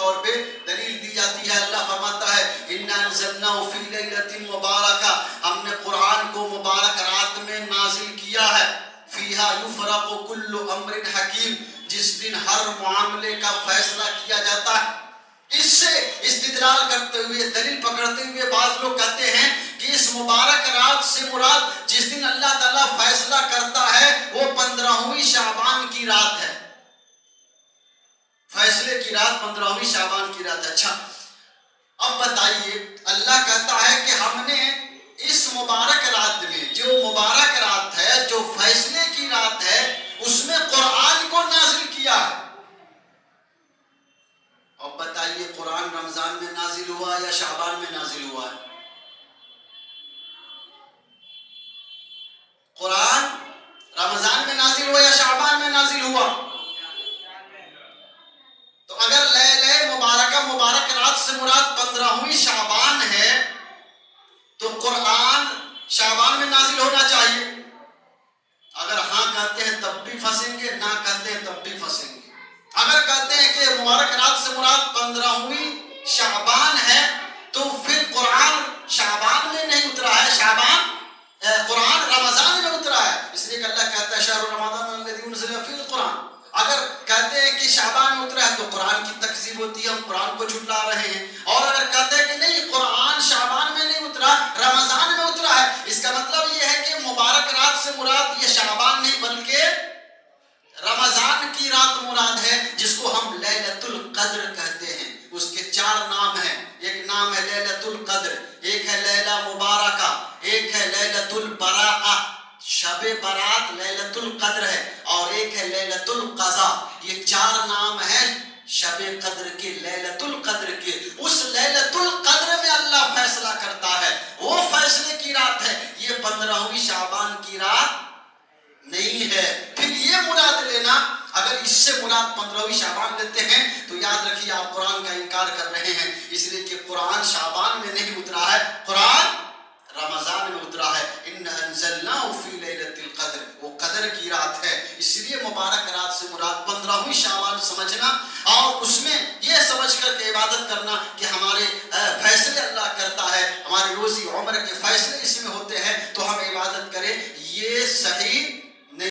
طور پہ دلیل دی جاتی ہے. اللہ فرماتا ہے اِنَّا أَنزَلْنَاهُ فِي لَيْلَةٍ مُبَارَكَةٍ، ہم نے قرآن کو مبارک رات میں نازل کیا ہے. فِيهَا يُفْرَقُ كُلُّ أَمْرٍ حَكِيمٍ، جس دن ہر معاملے کا فیصلہ کیا جاتا ہے. اس سے استدلال کرتے ہوئے، دلیل پکڑتے ہوئے بعض لوگ کہتے ہیں کہ اس مبارک رات سے مراد جس دن اللہ تعالیٰ فیصلہ کرتا ہے وہ 15ویں شعبان کی رات ہے. فیصلے کی رات 15ویں شعبان کی رات ہے. اچھا اب بتائیے، اللہ کہتا ہے کہ ہم نے اس مبارک رات میں، جو مبارک رات ہے، جو فیصلے کی رات ہے، اس میں قرآن کو نازل کیا ہے. اب بتائیے قرآن رمضان میں نازل ہوا یا شعبان میں نازل ہوا ہے؟ قرآن رمضان میں نازل ہوا یا شعبان میں نازل ہوا؟ تو اگر لیلہ مبارکہ مبارک رات سے مراد 15ویں شعبان ہے تو قرآن شعبان میں نازل ہونا چاہیے. اگر ہاں کہتے ہیں تب بھی پھنسیں گے، نہ کہتے ہیں تب بھی پھنسیں گے. اگر کہتے ہیں کہ مبارک رات سے مراد 15ویں شعبان ہے تو پھر قرآن شعبان میں نہیں اترا ہے، قرآن رمضان میں اترا ہے. اس لیے کہ اللہ کہتا ہے شہر رمضان الذی انزل فیہ القرآن. اگر کہتے ہیں کہ شعبان میں اترا ہے تو قرآن کی تکذیب ہوتی ہے، ہم قرآن کو جھٹلا رہے ہیں. اور اگر کہتے ہیں کہ نہیں قرآن شعبان میں نہیں اترا، رمضان میں اترا ہے، اس کا مطلب یہ ہے کہ مبارک رات سے مراد یہ شعبان نہیں بلکہ رمضان کی رات مراد ہے، جس کو ہم لیلۃ القدر کہتے ہیں. اس کے 4 نام ہیں. ایک نام ہے لیلۃ القدر، ایک ہے لیلہ مبارکہ، ایک ہے لیلۃ البراءہ، شب برات لیلۃ القدر ہے، اور ایک ہے لیلۃ القضاء. یہ 4 نام ہیں شب قدر کے، لیلۃ القدر کے. اس لیلۃ القدر میں اللہ فیصلہ کرتا ہے، وہ فیصلے کی رات ہے. یہ 15ویں شعبان کی رات نہیں ہے. پھر یہ مراد لینا، اگر اس سے مراد 15ویں شعبان لیتے ہیں تو یاد رکھیے آپ قرآن کا انکار کر رہے ہیں. اس لیے کہ قرآن شعبان میں نہیں اترا ہے، قرآن رمضان میں اترا ہے. اِنَّا أَنزَلْنَاهُ فِي لَيْلَةِ الْقَدْرِ، وہ قدر کی رات ہے. اس لیے مبارک رات سے مراد 15ویں شعبان سمجھنا، اور اس میں یہ سمجھ کر کے عبادت کرنا کہ ہمارے فیصلے اللہ کرتا ہے، ہماری روزی عمر کے فیصلے